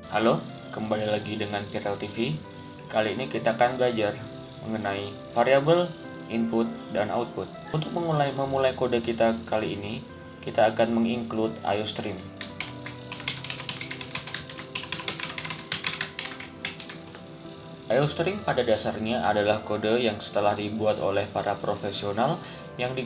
Halo, kembali lagi dengan Viral TV. Kali ini kita akan belajar mengenai variabel input dan output. Untuk memulai kode kita kali ini, kita akan menginclude IOStream. IOStream pada dasarnya adalah kode yang setelah dibuat oleh para profesional yang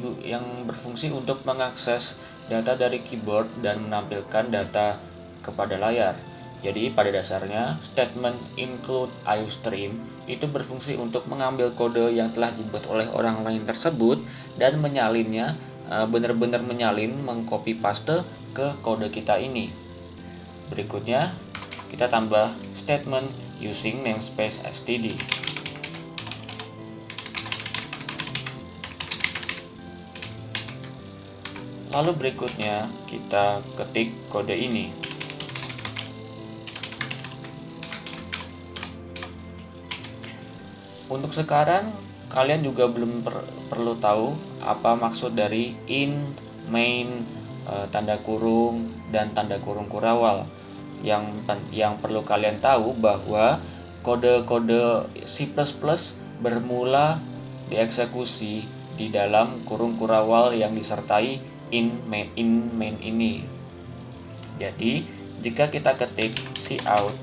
berfungsi untuk mengakses data dari keyboard dan menampilkan data kepada layar. Jadi pada dasarnya statement include IOStream itu berfungsi untuk mengambil kode yang telah dibuat oleh orang lain tersebut dan menyalinnya, benar-benar menyalin, mengcopy paste ke kode kita ini. Berikutnya kita tambah statement using namespace std. Lalu berikutnya kita ketik kode ini. Untuk sekarang kalian juga belum perlu tahu apa maksud dari in, main, tanda kurung, dan tanda kurung kurawal. Yang perlu kalian tahu bahwa kode-kode C++ bermula dieksekusi di dalam kurung kurawal yang disertai in main ini. Jadi jika kita ketik cout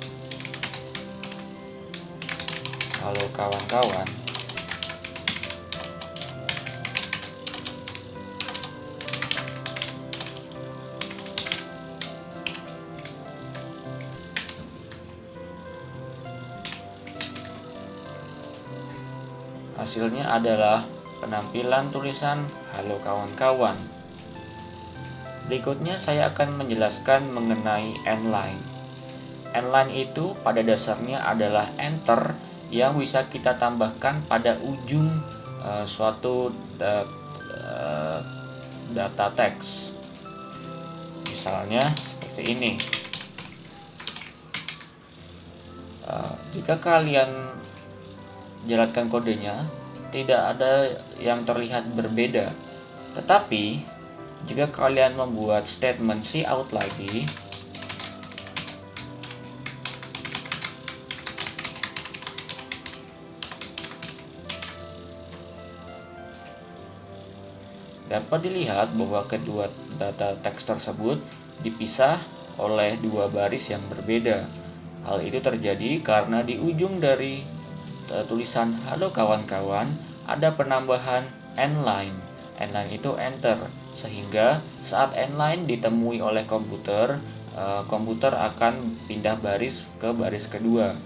halo kawan-kawan, hasilnya adalah penampilan tulisan halo kawan-kawan. Berikutnya saya akan menjelaskan mengenai endline. Endline itu pada dasarnya adalah enter yang bisa kita tambahkan pada ujung suatu data teks. Misalnya seperti ini. Jika kalian jalankan kodenya, tidak ada yang terlihat berbeda. Tetapi jika kalian membuat statement cout lagi, dapat dilihat bahwa kedua data teks tersebut dipisah oleh dua baris yang berbeda. Hal itu terjadi karena di ujung dari tulisan halo kawan-kawan ada penambahan endline. Endline itu enter, sehingga saat endline ditemui oleh komputer, komputer akan pindah baris ke baris kedua.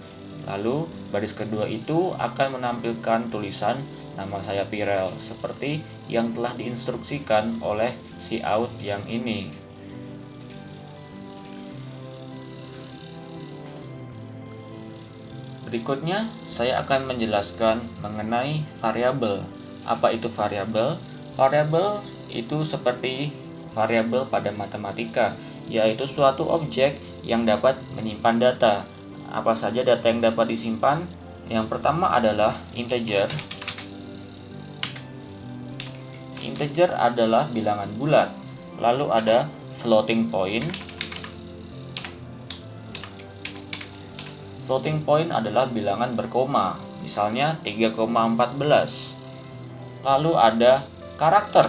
Lalu baris kedua itu akan menampilkan tulisan nama saya Pirel seperti yang telah diinstruksikan oleh cout yang ini. Berikutnya saya akan menjelaskan mengenai variabel. Apa itu variabel? Variabel itu seperti variabel pada matematika, yaitu suatu objek yang dapat menyimpan data. Apa saja data yang dapat disimpan? Yang pertama adalah integer. Integer adalah bilangan bulat. Lalu ada floating point. Floating point adalah bilangan berkoma, misalnya 3,14. Lalu ada karakter.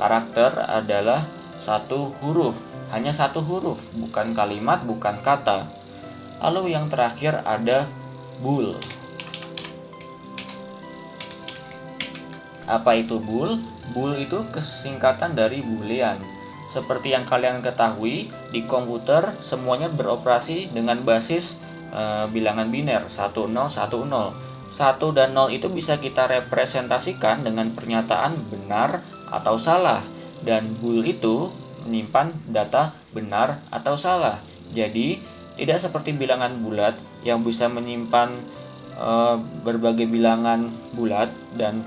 Karakter adalah satu huruf, hanya satu huruf, bukan kalimat, bukan kata. Lalu yang terakhir ada bool. Apa itu bool? Bool itu kesingkatan dari boolean. Seperti yang kalian ketahui, di komputer semuanya beroperasi dengan basis bilangan biner 1010. 1 dan 0 itu bisa kita representasikan dengan pernyataan benar atau salah, dan bool itu menyimpan data benar atau salah. Jadi tidak seperti bilangan bulat yang bisa menyimpan berbagai bilangan bulat dan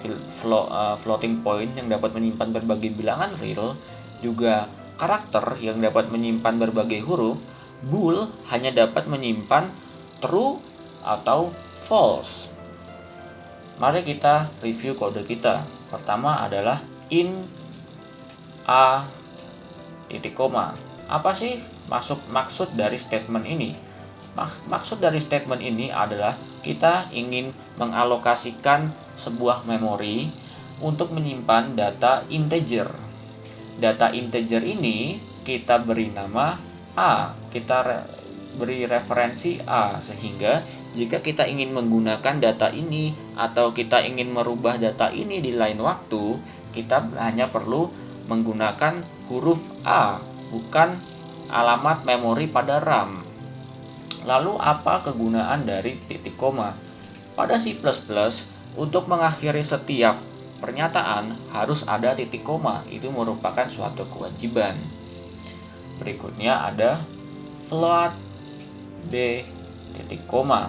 floating point yang dapat menyimpan berbagai bilangan real, juga karakter yang dapat menyimpan berbagai huruf. Bool hanya dapat menyimpan true atau false. Mari kita review kode kita. Pertama adalah in a titik koma. Apa sih maksud dari statement ini? Maksud dari statement ini adalah kita ingin mengalokasikan sebuah memori untuk menyimpan data integer. Data integer ini kita beri nama A, kita beri referensi A, sehingga jika kita ingin menggunakan data ini atau kita ingin merubah data ini di lain waktu, kita hanya perlu menggunakan huruf A, bukan alamat memori pada RAM. Lalu apa kegunaan dari titik koma? Pada C++, untuk mengakhiri setiap pernyataan harus ada titik koma. Itu merupakan suatu kewajiban. Berikutnya ada float D titik koma.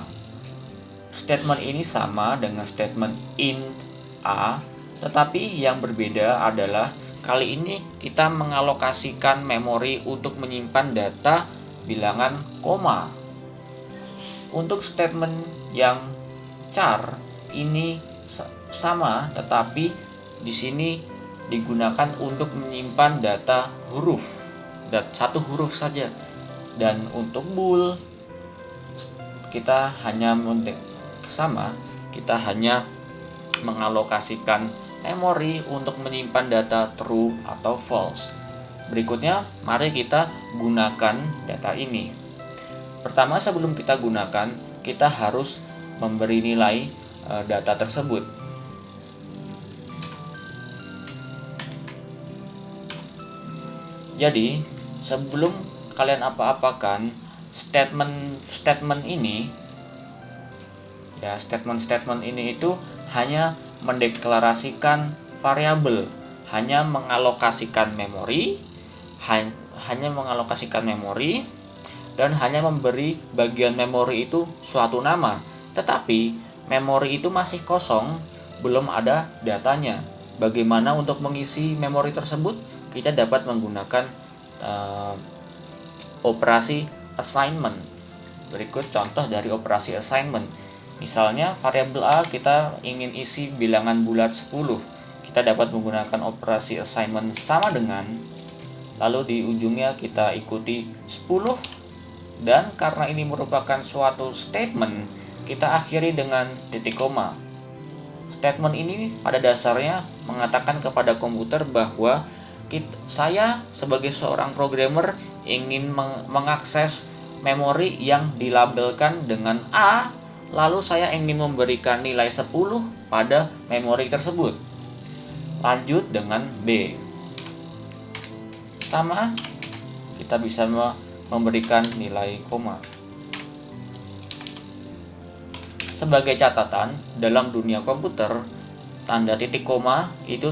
Statement ini sama dengan statement int A, tetapi yang berbeda adalah kali ini kita mengalokasikan memori untuk menyimpan data bilangan koma. Untuk statement yang char ini sama, tetapi di sini digunakan untuk menyimpan data huruf, satu huruf saja. Dan untuk bool kita hanya mengalokasikan memori untuk menyimpan data true atau false. Berikutnya, mari kita gunakan data ini. Pertama, sebelum kita gunakan, kita harus memberi nilai data tersebut. Jadi, sebelum kalian apa-apakan statement ini, ya statement ini itu hanya mendeklarasikan variabel, hanya mengalokasikan memori, dan hanya memberi bagian memori itu suatu nama. Tetapi memori itu masih kosong, belum ada datanya. Bagaimana untuk mengisi memori tersebut? Kita dapat menggunakan operasi assignment. Berikut contoh dari operasi assignment. Misalnya variabel A kita ingin isi bilangan bulat 10. Kita dapat menggunakan operasi assignment sama dengan, lalu di ujungnya kita ikuti 10. Dan karena ini merupakan suatu statement, kita akhiri dengan titik koma. Statement ini pada dasarnya mengatakan kepada komputer bahwa saya sebagai seorang programmer ingin mengakses memori yang dilabelkan dengan A, lalu saya ingin memberikan nilai 10 pada memori tersebut. Lanjut dengan B. Sama, kita bisa memberikan nilai koma. Sebagai catatan, dalam dunia komputer, tanda titik koma itu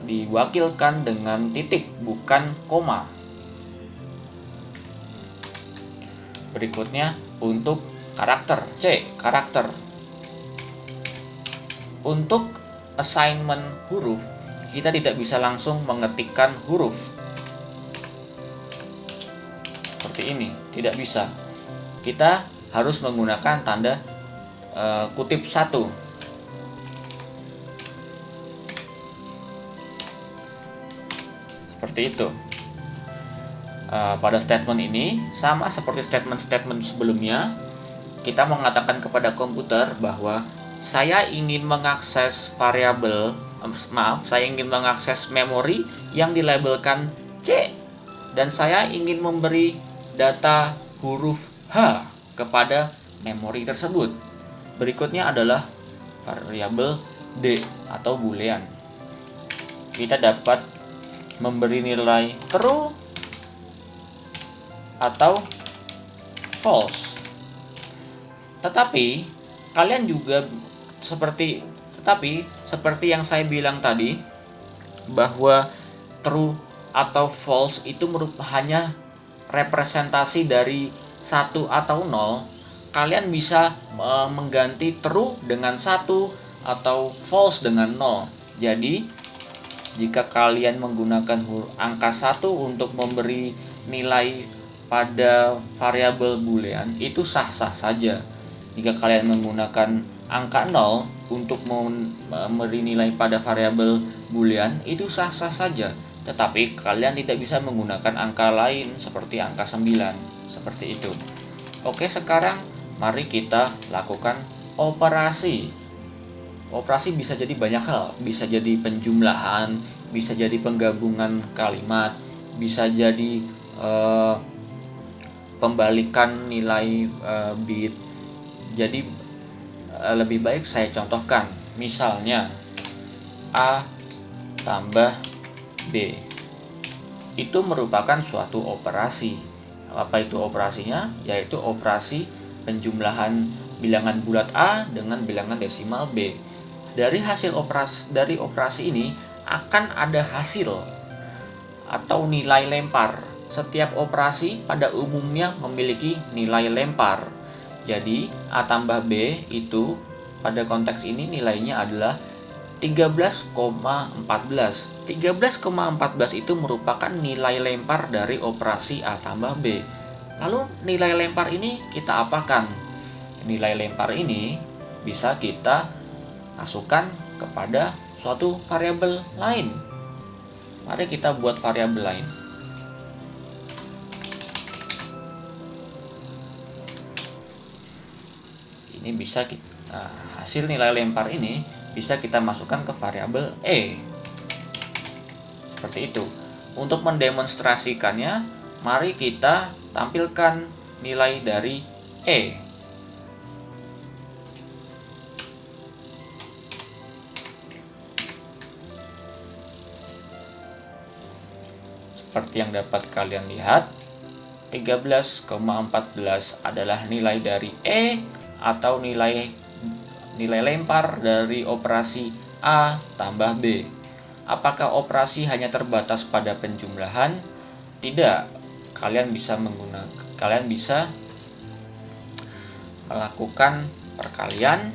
diwakilkan dengan titik, bukan koma. Berikutnya untuk karakter, C, karakter. Untuk assignment huruf, kita tidak bisa langsung mengetikkan huruf seperti ini, tidak bisa. Kita harus menggunakan tanda kutip 1. Seperti itu. Pada statement ini sama seperti statement-statement sebelumnya, kita mengatakan kepada komputer bahwa saya ingin mengakses saya ingin mengakses memori yang dilabelkan C, dan saya ingin memberi data huruf H kepada memori tersebut. Berikutnya adalah variabel D atau boolean. Kita dapat memberi nilai true atau false. Tetapi seperti yang saya bilang tadi, bahwa true atau false itu hanya representasi dari 1 atau 0. Kalian bisa mengganti true dengan 1 atau false dengan 0. Jadi jika kalian menggunakan angka 1 untuk memberi nilai pada variabel boolean, itu sah-sah saja. Jika kalian menggunakan angka 0 untuk memberi nilai pada variabel boolean, itu sah-sah saja. tetapi kalian tidak bisa menggunakan angka lain seperti angka 9, seperti itu. Oke, sekarang mari kita lakukan operasi. Operasi bisa jadi banyak hal, bisa jadi penjumlahan, bisa jadi penggabungan kalimat, bisa jadi pembalikan nilai bit. Jadi lebih baik saya contohkan. Misalnya A tambah B itu merupakan suatu operasi. Apa itu operasinya? Yaitu operasi penjumlahan bilangan bulat A dengan bilangan desimal B. Dari operasi ini akan ada hasil atau nilai lempar. Setiap operasi pada umumnya memiliki nilai lempar. Jadi A tambah B itu pada konteks ini nilainya adalah 13,14. 13,14 itu merupakan nilai lempar dari operasi A tambah B. Lalu nilai lempar ini kita apakan? Nilai lempar ini bisa kita masukkan kepada suatu variabel lain. Mari kita buat variabel lain. Ini bisa hasil nilai lempar ini bisa kita masukkan ke variabel E. Seperti itu. Untuk mendemonstrasikannya, mari kita tampilkan nilai dari E. Seperti yang dapat kalian lihat, 13,14 adalah nilai dari E atau nilai lempar dari operasi A tambah B. Apakah operasi hanya terbatas pada penjumlahan? Tidak. Kalian bisa melakukan perkalian.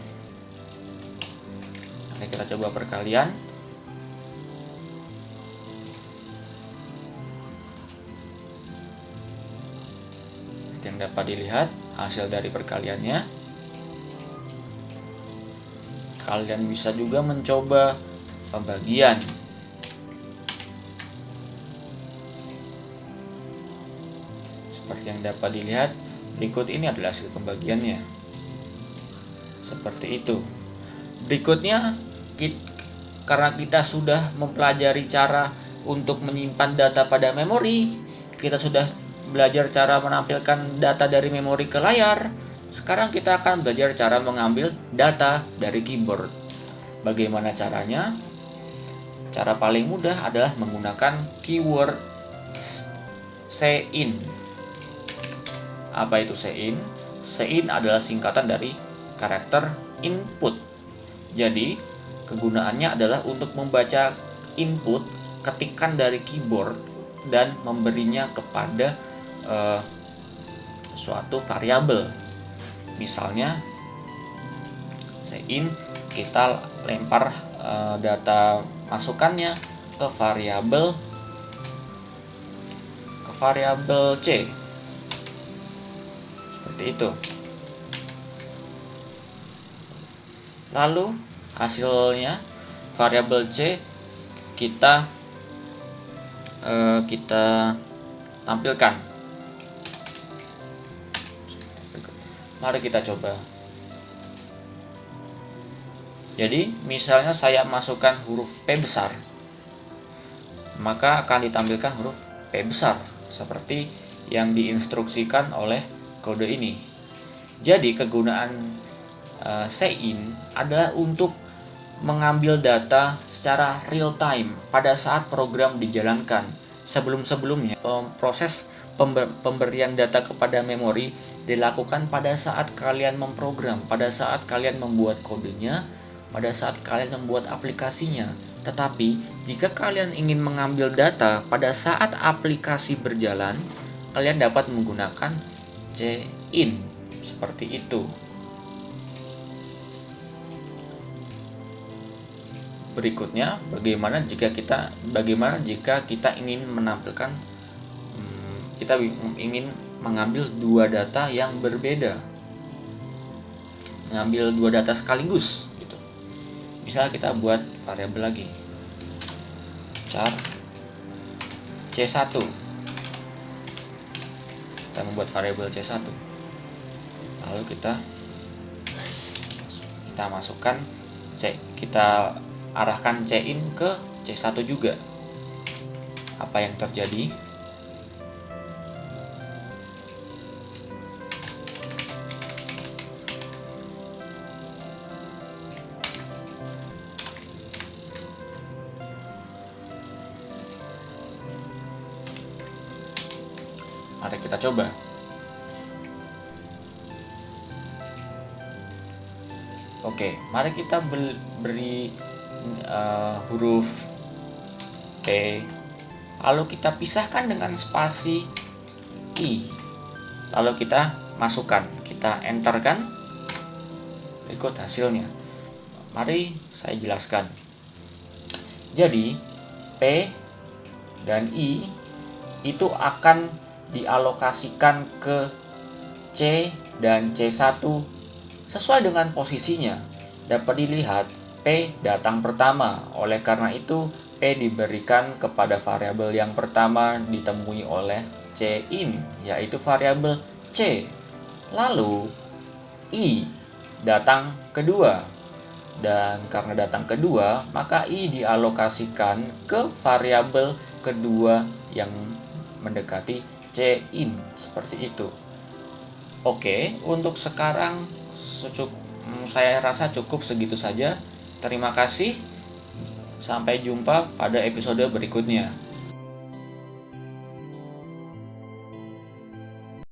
Mari kita coba perkalian. Yang dapat dilihat hasil dari perkaliannya. Kalian bisa juga mencoba pembagian. Seperti yang dapat dilihat, berikut ini adalah hasil pembagiannya. Seperti itu. Berikutnya, karena kita sudah mempelajari cara untuk menyimpan data pada memori, kita sudah belajar cara menampilkan data dari memori ke layar. Sekarang kita akan belajar cara mengambil data dari keyboard. Bagaimana caranya? Cara paling mudah adalah menggunakan keyword cin. Apa itu cin? Cin adalah singkatan dari karakter input. Jadi, kegunaannya adalah untuk membaca input ketikan dari keyboard dan memberinya kepada suatu variabel. Misalnya cin, kita lempar data masukannya ke variabel C. Seperti itu. Lalu hasilnya variabel C kita tampilkan. Mari kita coba. Jadi, misalnya saya masukkan huruf P besar, maka akan ditampilkan huruf P besar seperti yang diinstruksikan oleh kode ini. Jadi, kegunaan cin adalah untuk mengambil data secara real time pada saat program dijalankan. Sebelum-sebelumnya, proses pemberian data kepada memori dilakukan pada saat kalian memprogram, pada saat kalian membuat kodenya, pada saat kalian membuat aplikasinya. Tetapi, jika kalian ingin mengambil data pada saat aplikasi berjalan, kalian dapat menggunakan cin. Seperti itu. Berikutnya, bagaimana jika kita ingin menampilkan kita ingin mengambil dua data yang berbeda, mengambil dua data sekaligus gitu. Misalnya kita buat variabel lagi, char C1. Kita membuat variabel C1. Lalu kita masukkan kita arahkan C-in ke C1 juga. Apa yang terjadi? Mari kita coba. Oke, mari kita beri huruf P, lalu kita pisahkan dengan spasi I, lalu kita masukkan, kita enterkan, ikut hasilnya. Mari saya jelaskan. Jadi P dan I itu akan dialokasikan ke C dan C1 sesuai dengan posisinya. Dapat dilihat P datang pertama, oleh karena itu P diberikan kepada variabel yang pertama ditemui oleh C-in, yaitu variabel C. Lalu I datang kedua, dan karena datang kedua maka I dialokasikan ke variabel kedua yang mendekati C-in, seperti itu. Oke, untuk sekarang saya rasa cukup segitu saja. Terima kasih. Sampai jumpa pada episode berikutnya.